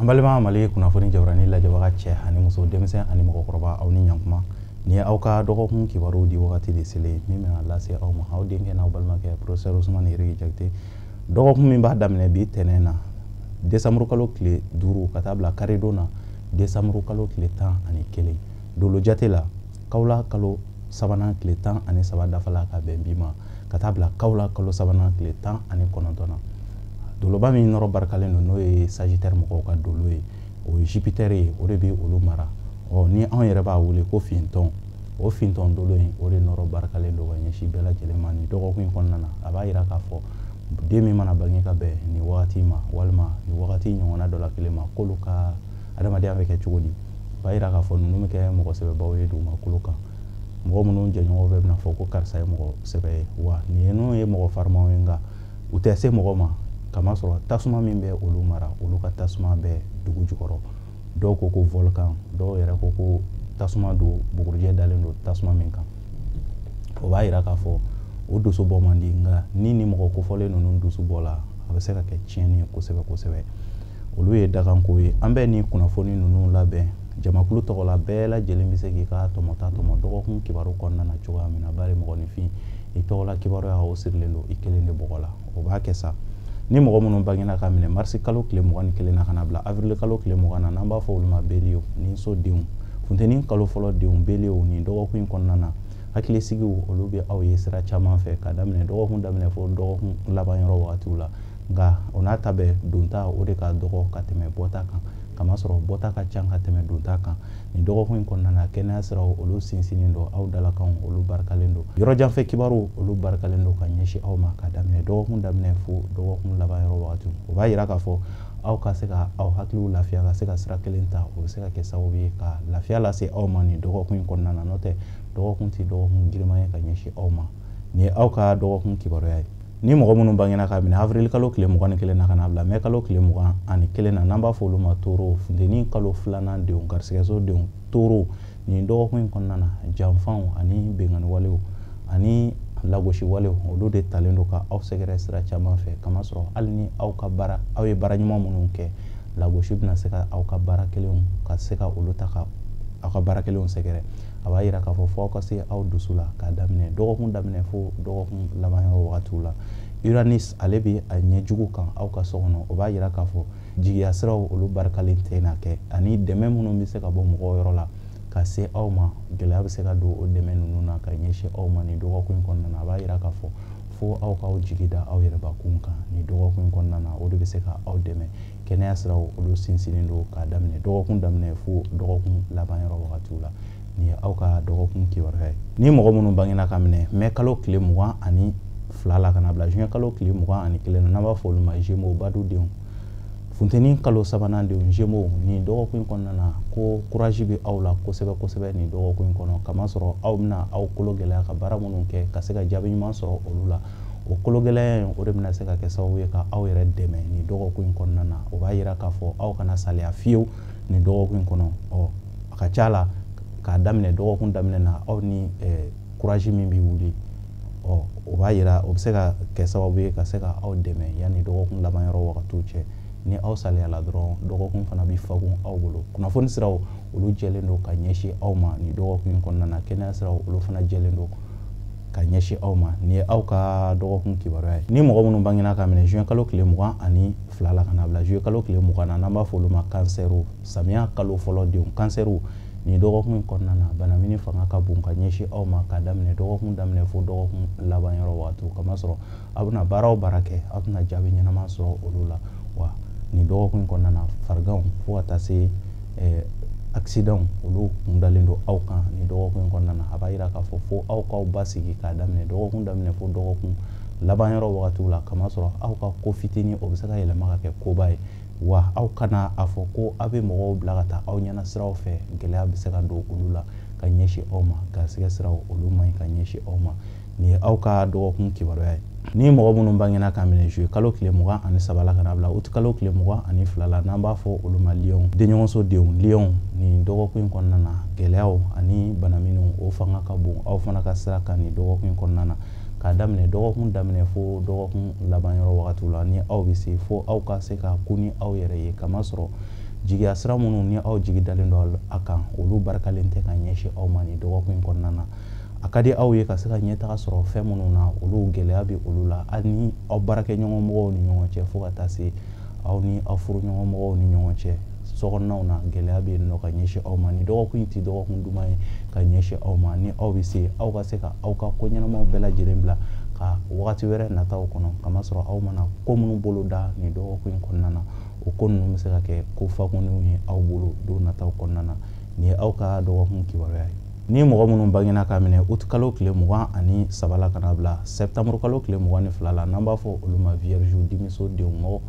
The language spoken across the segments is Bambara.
An balima Mali kunnafoni jabarani lajɛbaga cɛ ani muso denmisɛn ani mɔgɔkɔrɔba aw ni ɲankuma ni ye aw ka dɔgɔkun kibaru di wagati de selen min bɛna lase aw ma aw denkɛ n'aw balimakɛ professeur Usumani Yɛrɛgi Jakite dɔgɔkun min b'a daminɛ bi tɛnɛn na décembre kalo tile 5 ka taa bila karidon na décembre kalo tile 11 dolo jate la kawla kalo sabanan tile 13 dafala ka bɛn bi ma ka taa bila kawla kalo sabanan tile 19 na doloba min nɔrɔ barikalen don n'o ye Sagittaire mɔgɔw ka dolo ye o ye Jupiter ye o de bɛ olu mara ni anw yɛrɛ b'a wele ko fintɔn o fintɔn dolo in o de nɔrɔ barikalen don ka ɲɛsin bɛɛ lajɛlen ma nin dɔgɔkun kɔnɔna na a b'a yira k'a fɔ den min mana bange ka bɛn nin wagati ma walima nin wagati ɲɔgɔnna dɔ la kelen ma k'olu ka adamadenya bɛ kɛ cogo di a b'a yira k'a fɔ ninnu bɛ kɛ mɔgɔ sɛbɛbaw ye dugumakolo kan mɔgɔ minnu jɛɲɔgɔnw bɛ bɛna fɔ ko karisa ye mɔgɔ sɛbɛ ye wa ninnu ye mɔgɔ farimaw ye nka u tɛ se mɔgɔ ma kamasɔrɔ tasuma min bɛ olu mara olu ka tasuma bɛ dugu jukɔrɔ dɔw ko ko volcan dɔw yɛrɛ ko ko tasuma don bugurijɛ dalen don tasuma min kan o b'a yira k'a fɔ o dusu bɔ man di nka ni ni mɔgɔ kofɔlen ninnu dusu bɔ la a bɛ se ka kɛ tiɲɛni ye kosɛbɛ kosɛbɛ olu ye dakanko ye an bɛ ni kunnafoni ninnu labɛn jamakulu tɔgɔ la bɛɛ lajɛlen bɛ se k'i ka tɔmɔta tɔmɔ dɔgɔkun kibaru kɔnɔna na cogoya min na bari mɔgɔninfin i tɔgɔ la kibaruya o sirilen don i kelen de bɔgɔ la o b'a kɛ sa ni mɔgɔ minnu bangena ka minɛ mars kalo tile 21 na ka na bila avril kalo tile 20 na n'an b'a fɔ olu ma beliw ni sodenw funteni kalo fɔlɔ denw beliw ni dɔgɔkun kɔnɔna na hakilisigiw olu bɛ aw ye sira caman fɛ ka daminɛ dɔgɔkun daminɛ fo dɔgɔkun laban yɔrɔ wagatiw la nka o n'a ta bɛɛ donta o de ka dɔgɔ ka tɛmɛ bɔta kan kamasɔrɔ bɔta ka ca ka tɛmɛ donta kan nin dɔgɔkun kɔnɔna na kɛnɛya siraw olu sinsinnen don aw dalakanw olu barikalen don yɔrɔ janfɛ kibaru olu barikalen don ka ɲɛsin aw ma ka daminɛ dɔgɔkun daminɛ fo dɔgɔkun laban yɔrɔ wagatiw o b'a yira k'a fɔ aw ka se ka aw hakiliw lafiya ka se ka sira kelen ta o bɛ se ka kɛ sababu ye ka lafiya lase aw ma nin dɔgɔkun kɔnɔna na n'o tɛ dɔgɔkun tɛ dɔgɔkun giriman ye ka ɲɛsin aw ma nin ye aw ka dɔgɔkun kibaruya ye ni mɔgɔ minnu bangena ka minɛ avril kalo tile 21 na ka na bila mai kalo tile 21 na n'an b'a fɔ olu ma toro funteni kalo filanan denw garisigɛso denw toro nin dɔgɔkun kɔnɔna na janfanw ani bengani walew ani lagosi walew olu de talen don ka aw sɛgɛrɛ sira caman fɛ kamasɔrɔ hali ni aw ye baara ɲuman minnu kɛ lagosi bɛna se ka aw ka baara kelenw ka se ka olu ta ka aw ka baara kelenw sɛgɛrɛ a b'a yira k'a fɔ fo aw ka se aw dusu la ka daminɛ dɔgɔkun daminɛ fo dɔgɔkun laban yɔrɔ wagatiw la Uranus ale bɛ a ɲɛjugu kan aw ka so kɔnɔ o b'a yira k'a fɔ jigiya siraw olu barikalen tɛ na kɛ ani dɛmɛ minnu bɛ se ka bɔ mɔgɔw yɔrɔ la ka se aw ma gɛlɛya bɛ se ka don o dɛmɛ ninnu na ka ɲɛsin aw ma nin dɔgɔkun kɔnɔna na a b'a yira k'a fɔ fo aw k'aw jigi da aw yɛrɛbakun kan nin dɔgɔkun kɔnɔna na o de bɛ se ka aw dɛmɛ kɛnɛya siraw olu sinsinnen don k'a daminɛ dɔgɔkun daminɛ fo dɔgɔkun laban yɔrɔ wagatiw la nin ye aw ka dɔgɔkun kibaruya ye ni mɔgɔ minnu bangena ka minɛ mai kalo tile 22 la ka na bila juin kalo tile 21 na n'an b'a fɔ olu ma Gémeaux badudenw funteni kalo sabanan denw Gémeaux nin dɔgɔkun kɔnɔna na ko courage bɛ aw la kosɛbɛ kosɛbɛ nin dɔgɔkun kɔnɔ kamasɔrɔ aw bɛna aw kolo gɛlɛya ka baara minnu kɛ ka se ka jaabi ɲuman sɔrɔ olu la o kolo gɛlɛya in o de bɛna se ka kɛ sababu ye ka aw yɛrɛ dɛmɛ nin dɔgɔkun kɔnɔna na o b'a yira k'a fɔ aw kana saliya fiyewu nin dɔgɔkun kɔnɔ a ka ca la k'a daminɛ dɔgɔkun daminɛ na aw ni courage min bɛ wuli o b'a yira o bɛ se ka kɛ sababu ye ka se ka aw dɛmɛ yanni dɔgɔkun laban yɔrɔ wagatiw cɛ ni aw saliyala dɔrɔn dɔgɔkun fana bɛ fagun aw bolo kunnafoni siraw olu jɛlen don ka ɲɛsin aw ma nin dɔgɔkun kɔnɔna na kɛnɛya siraw olu fana jɛlen don ka ɲɛsin aw ma nin ye aw ka dɔgɔkun kibaruya ye ni mɔgɔ minnu bangena ka minɛ juin kalo tile 22 la ka na bila juillet kalo tile 20 na n'an b'a fɔ olu ma kansɛriw samiya kalo fɔlɔ denw kansɛriw nin dɔgɔkun kɔnɔna na banamini fanga ka bon ka ɲɛsin aw ma ka daminɛ dɔgɔkun daminɛ fo dɔgɔkun laban yɔrɔ wagatiw kamasɔrɔ aw bɛna baara o baara kɛ aw bɛna jaabi ɲɛnama sɔrɔ olu la wa nin dɔgɔkun kɔnɔna na fariganw fo ka taa se accident olu kun dalen don aw kan nin dɔgɔkun kɔnɔna na a b'a yira k'a fɔ fo aw k'aw basigi k'a daminɛ dɔgɔkun daminɛ fo dɔgɔkun laban yɔrɔ wagatiw la kamasɔrɔ aw ka ko fitinin o bɛ se ka yɛlɛma ka kɛ koba ye wa aw kana a fɔ ko aw bɛ mɔgɔw bila ka taa aw ɲɛna siraw fɛ gɛlɛya bɛ se ka don olu la ka ɲɛsin aw ma garisɛgɛ siraw olu man ɲi ka ɲɛsin aw ma nin ye aw ka dɔgɔkun kibaruya ye ni mɔgɔ minnu bangena ka minɛ juillet kalo tile 23 la ka na bila août kalo tile 22 la n'an b'a fɔ olu ma lion denɲɔgɔnso denw lion nin dɔgɔkun kɔnɔna na gɛlɛyaw ani banaminiw o fanga ka bon aw fana ka sira kan nin dɔgɔkun kɔnɔna na k'a daminɛ dɔgɔkun daminɛ fo dɔgɔkun laban yɔrɔ wagatiw la ni aw bɛ se fo aw ka se ka ku ni aw yɛrɛ ye kamasɔrɔ jigiya sira minnu ni aw jigi dalen don a kan olu barikalen tɛ ka ɲɛsin aw ma nin dɔgɔkun in kɔnɔna na a ka di aw ye ka se ka ɲɛtaga sɔrɔ fɛn minnu na olu gɛlɛya bɛ olu la hali ni aw baarakɛɲɔgɔnmɔgɔw ni ɲɔgɔn cɛ fo ka taa se aw ni aw furuɲɔgɔnmɔgɔw ni ɲɔgɔn cɛ sokɔnɔnaw na gɛlɛya bɛ yen nɔ ka ɲɛsin aw ma nin dɔgɔkun in tɛ dɔgɔkun duman ye ka ɲɛsin aw ma ni aw bɛ se aw ka se ka aw ka ko ɲɛnamaw bɛɛ lajɛlen bila ka wagati wɛrɛ nataw kɔnɔ kamasɔrɔ aw mana ko minnu bolo da nin dɔgɔkun in kɔnɔna na o ko ninnu bɛ se ka kɛ ko fakunniw ye aw bolo don nataw kɔnɔna na nin ye aw ka dɔgɔkun kibaruya ye ni mɔgɔ minnu bangena ka minɛ août kalo tile 23 la ka na bila septembre kalo tile 22 la n'an b'a fɔ olu ma vierge dimiso denw mɔgɔ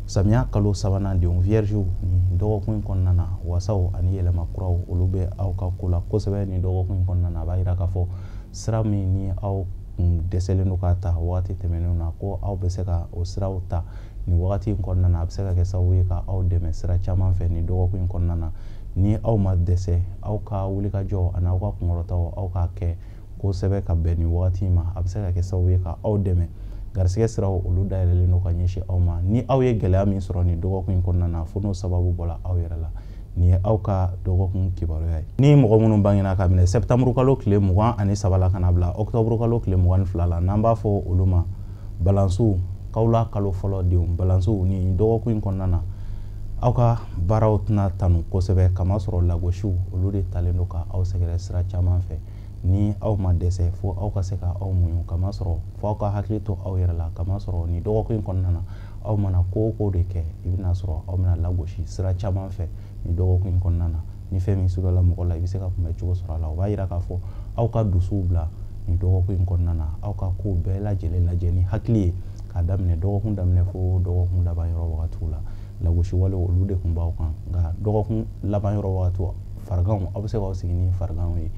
samiya kalo sabanan denw vierge ni dɔgɔkun in kɔnɔna na wasaw ani yɛlɛma kuraw olu bɛ aw ka ko la kosɛbɛ ni dɔgɔkun in kɔnɔna na a b'a yira k'a fɔ sira min ni aw dɛsɛlen don k'a ta wagati tɛmɛnenw na ko aw bɛ se ka o siraw ta ni wagati in kɔnɔna na a bɛ se ka kɛ sababu ye ka aw dɛmɛ sira caman fɛ ni dɔgɔkun in kɔnɔna na ni aw ma dɛsɛ aw ka wulikajɔ ani aw ka kunkɔrɔtaw aw k'a kɛ kosɛbɛ ka bɛn ni wagati in ma a bɛ se ka kɛ sababu ye ka aw dɛmɛ garisigɛ siraw olu dayɛlɛlen don ka ɲɛsin aw ma ni aw ye gɛlɛya min sɔrɔ ni dɔgɔkun in kɔnɔna na fo n'o sababu bɔra aw yɛrɛ la nin ye aw ka dɔgɔkun kibaruya ye ni mɔgɔ minnu bangena ka minɛ septembre kalo tile 23 la ka na bila octobre kalo tile 22 la n'an b'a fɔ olu ma balansiw kawla kalo fɔlɔ denw balansiw ni dɔgɔkun in kɔnɔna na aw ka baaraw tɛna tanu kosɛbɛ kamasɔrɔ lagosiw olu de talen don ka aw sɛgɛrɛ sira caman fɛ ni aw ma dɛsɛ fo aw ka se ka aw muɲu kamasɔrɔ fo aw ka hakili to aw yɛrɛ la kamasɔrɔ ni dɔgɔkun in kɔnɔna na aw mana ko o ko de kɛ i bɛna sɔrɔ aw bɛna lagosi sira caman fɛ ni dɔgɔkun in kɔnɔna na ni fɛn min sudala mɔgɔ la i bɛ se ka kunbɛ cogo sɔrɔ a la o b'a yira k'a fɔ aw ka dusuw bila ni dɔgɔkun in kɔnɔna na aw ka kow bɛɛ lajɛlen lajɛ ni hakili ye k'a daminɛ dɔgɔkun daminɛ fo dɔgɔkun laban yɔrɔ wagatiw la lagosi wale olu de tun b'aw kan nka dɔgɔkun laban yɔrɔ wagati fariganw aw bɛ se k'aw sigi ni fariganw ye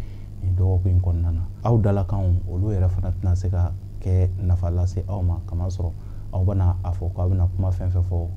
ni dɔgɔkun in kɔnɔna na aw dalakanw olu yɛrɛ fana tɛna se ka kɛ nafa lase aw ma kamasɔrɔ aw bɛna a fɔ k'aw bɛna kuma fɛn fɛn fɔ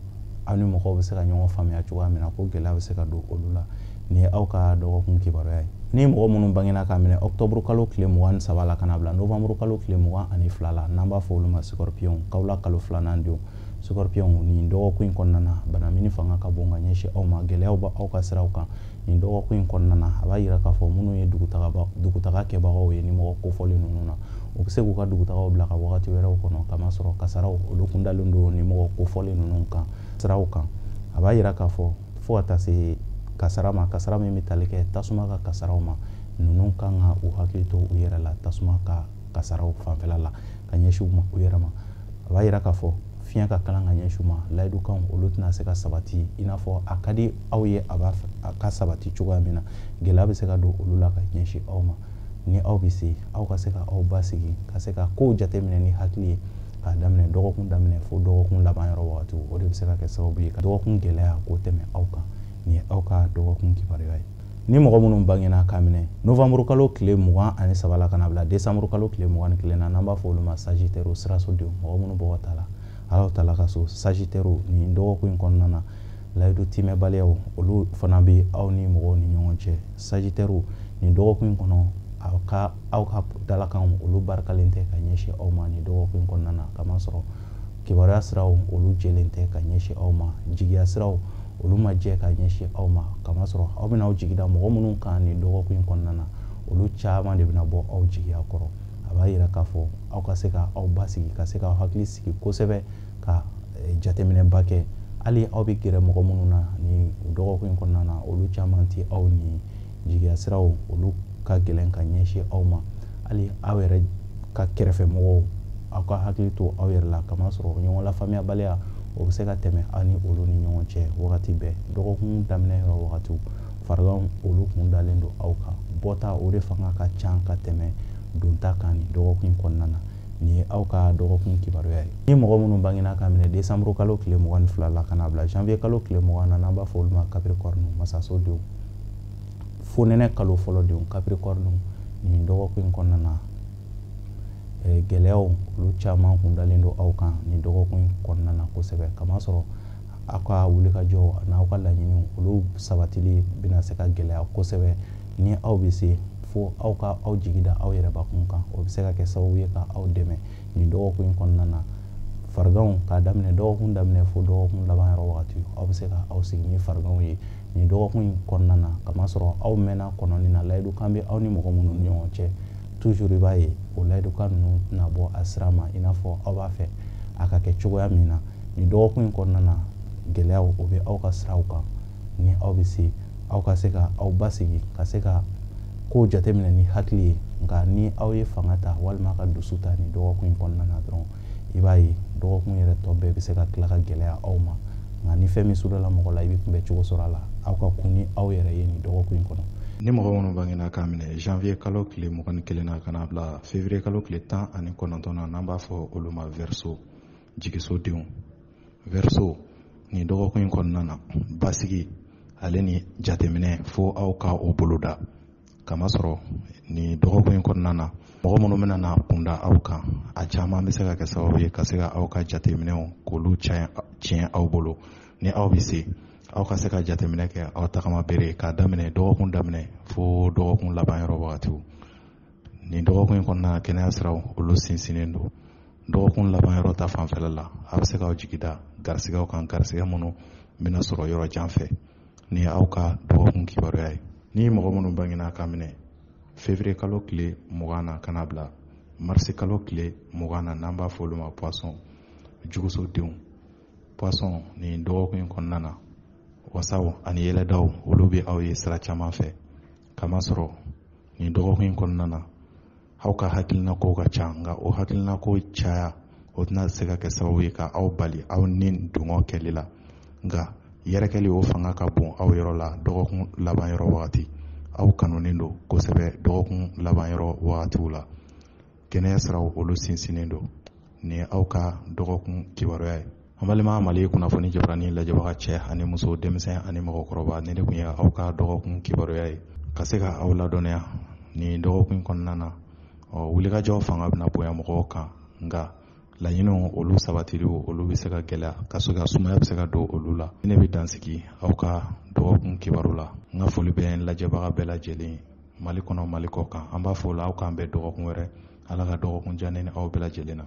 aw ni mɔgɔw bɛ se ka ɲɔgɔn faamuya cogoya min na ko gɛlɛya bɛ se ka don olu la nin ye aw ka dɔgɔkun kibaruya ye ni mɔgɔ minnu bangena ka minɛ octobre kalo tile 23 la ka na bila novembre kalo tile 22 la n'an b'a fɔ olu ma scorpion kawla kalo filanan denw scorpion nin dɔgɔkun in kɔnɔna na bana min fanga ka bon ka ɲɛsin aw ma gɛlɛyaw bɛ aw ka siraw kan nin dɔgɔkun in kɔnɔna na a b'a yira k'a fɔ minnu ye dugutaga kɛbagaw ye ni mɔgɔ kofɔlen ninnu na u bɛ se k'u ka dugutagaw bila ka wagati wɛrɛw kɔnɔ kamasɔrɔ kasaraw olu kun dalen don ni mɔgɔ kofɔlen ninnu kan siraw kan a b'a yira k'a fɔ fo ka taa se kasara ma kasara min bɛ tali kɛ tasuma ka kasaraw ma ninnu kan ka u hakili to u yɛrɛ la tasuma ka kasaraw fanfɛla la ka ɲɛsin u yɛrɛ ma a b'a yira k'a fɔ fiɲɛ ka kalan ka ɲɛsin u ma layidukanw olu tɛna se ka sabati i n'a fɔ a ka di aw ye a ka sabati cogoya min na gɛlɛya bɛ se ka don olu la ka ɲɛsin aw ma ni aw bɛ se aw ka se ka aw basigi ka se ka kow jateminɛ ni hakili ye k'a daminɛ dɔgɔkun daminɛ fo dɔgɔkun laban yɔrɔ wagati o de bɛ se ka kɛ sababu ye ka dɔgɔkun gɛlɛya k'o tɛmɛ aw kan nin ye aw ka dɔgɔkun kibaruya ye ni mɔgɔ minnu bangena ka minɛ novembre kalo tile 23 la ka na bila décembre kalo tile 21 na n'an b'a fɔ olu ma sagittaire sirasodenw mɔgɔ minnu bɔgɔ t'a la alaw tala ka so sagittaire nin dɔgɔkun in kɔnɔna na layidu timɛbaliyaw olu fana bɛ aw ni mɔgɔw ni ɲɔgɔn cɛ sagittaire nin dɔgɔkun in kɔnɔ aw ka dalakanw olu barikalen tɛ ka ɲɛsin aw ma nin dɔgɔkun in kɔnɔna na kamasɔrɔ kibaruya siraw olu jɛlen tɛ ka ɲɛsin aw ma jigiya siraw olu ma jɛ ka ɲɛsin aw ma kamasɔrɔ aw bɛna aw jigida mɔgɔ minnu kan nin dɔgɔkun in kɔnɔna na olu caman de bɛna bɔ aw jigiya kɔrɔ a b'a yira k'a fɔ aw ka se ka aw basigi ka se ka hakili sigi kosɛbɛ ka jateminɛba kɛ hali aw bɛ gɛrɛ mɔgɔ minnu na ni dɔgɔkun in kɔnɔna na olu caman tɛ aw ni jigiya siraw olu ka gɛlɛn ka ɲɛsin aw ma hali aw yɛrɛ ka kɛrɛfɛ mɔgɔw aw ka hakili to aw yɛrɛ la kamasɔrɔ ɲɔgɔn lafaamuyabaliya o bɛ se ka tɛmɛ aw ni olu ni ɲɔgɔn cɛ wagati bɛɛ dɔgɔkun daminɛ yɔrɔ wagatiw fariganw olu kun dalen don aw kan bɔta o de fanga ka can ka tɛmɛ donta kan ni dɔgɔkun in kɔnɔna na nin ye aw ka dɔgɔkun kibaruya ye ni mɔgɔ minnu bangena ka minɛ décembre kalo tile 22 la ka na bila janvier kalo tile 20 na n'an b'a fɔ olu ma capricorne masasodenw fonɛnɛ kalo fɔlɔ denw capricorne nin dɔgɔkun in kɔnɔna na gɛlɛyaw olu caman kun dalen don aw kan nin dɔgɔkun in kɔnɔna na kosɛbɛ kamasɔrɔ aw ka wulikajɔw n'aw ka laɲiniw olu sabatili bɛna se ka gɛlɛya kosɛbɛ ni aw bɛ se fo aw ka aw jigida aw yɛrɛbakun kan o bɛ se ka kɛ sababu ye ka aw dɛmɛ nin dɔgɔkun in kɔnɔna na fariganw k'a daminɛ dɔgɔkun daminɛ fo dɔgɔkun laban yɔrɔ wagati aw bɛ se ka aw sigi ni fariganw ye nin dɔgɔkun in kɔnɔna na kamasɔrɔ aw mɛnna kɔnɔni na layidukan bɛ aw ni mɔgɔ minnu ni ɲɔgɔn cɛ toujours i b'a ye o layidukan ninnu tɛna bɔ a sira ma i n'a fɔ aw b'a fɛ a ka kɛ cogoya min na nin dɔgɔkun in kɔnɔna na gɛlɛyaw o bɛ aw ka siraw kan ni aw bɛ se aw ka se ka aw basigi ka se ka kow jateminɛ ni hakili ye nka ni aw ye fanga ta walima ka dusu ta nin dɔgɔkun in kɔnɔna na dɔrɔn i b'a ye dɔgɔkun yɛrɛ tɔ bɛɛ bɛ se ka tila ka gɛlɛya aw ma nka ni fɛn min surela mɔgɔ la i bɛ kunbɛ cogo sɔrɔ a la aw ka kun ni aw yɛrɛ ye nin dɔgɔkun in kɔnɔ. Ni mɔgɔ minnu bangena k'a minɛ janvier kalo tile 21 na ka na bila février kalo tile 19 na n'an b'a fɔ olu ma verseau jigisodenw. Verseau nin dɔgɔkun in kɔnɔna na basigi ale ni jateminɛ fo aw ka o boloda kamasɔrɔ nin dɔgɔkun in kɔnɔna na mɔgɔ minnu bɛna na kunda aw kan a caman bɛ se ka kɛ sababu ye ka se ka aw ka jateminɛw k'olu tiɲɛ aw bolo ni aw bɛ se aw ka se ka jateminɛ kɛ aw tagama bere k'a daminɛ dɔgɔkun daminɛ fo dɔgɔkun laban yɔrɔ wagatiw nin dɔgɔkun in kɔnɔna na kɛnɛya siraw olu sinsinnen don dɔgɔkun laban yɔrɔ ta fanfɛla la a bɛ se k'aw jigida garisigɛw kan garisigɛ minnu bɛna sɔrɔ yɔrɔ jan fɛ ni aw ka dɔgɔkun kibaruya ye ni mɔgɔ minnu bangena k'a minɛ février kalo tile 20 na ka na bila mars kalo tile 20 na n'an b'a fɔ olu ma poisson jugusodenw poisson nin dɔgɔkun in kɔnɔna na wasaw ani yɛlɛdaw olu bɛ aw ye sira caman fɛ kamasɔrɔ nin dɔgɔkun in kɔnɔna na aw ka hakilinako ka ca nka o hakilinako caya o tɛna se ka kɛ sababu ye ka aw bali aw ni dongɔ kɛli la nka yɛrɛkɛli o fanga ka bon aw yɔrɔ la dɔgɔkun laban yɔrɔ wagati aw kanunen don kosɛbɛ dɔgɔkun laban yɔrɔ wagatiw la kɛnɛya siraw olu sinsinnen don ni aw ka dɔgɔkun kibaruya ye an balima mali kunnafoni jabarani lajɛbaga cɛ ani muso denmisɛn ani mɔgɔkɔrɔba ne de kun ye aw ka dɔgɔkun kibaruya ye ka se ka aw ladɔnniya ni dɔgɔkun kɔnɔna na wulikajɔw fanga bɛna bonya mɔgɔw kan nka laɲiniw olu sabatiliw olu bɛ se ka gɛlɛya ka se ka sumaya bɛ se ka don olu la ne bɛ dansigi aw ka dɔgɔkun kibaru la n ka foli bɛ lajɛbaga bɛɛ lajɛlen mali kɔnɔ mali kɔ kan an b'a fɔ la aw k'an bɛn dɔgɔkun wɛrɛ ala ka dɔgɔkun diya ne ni aw bɛɛ lajɛlen na.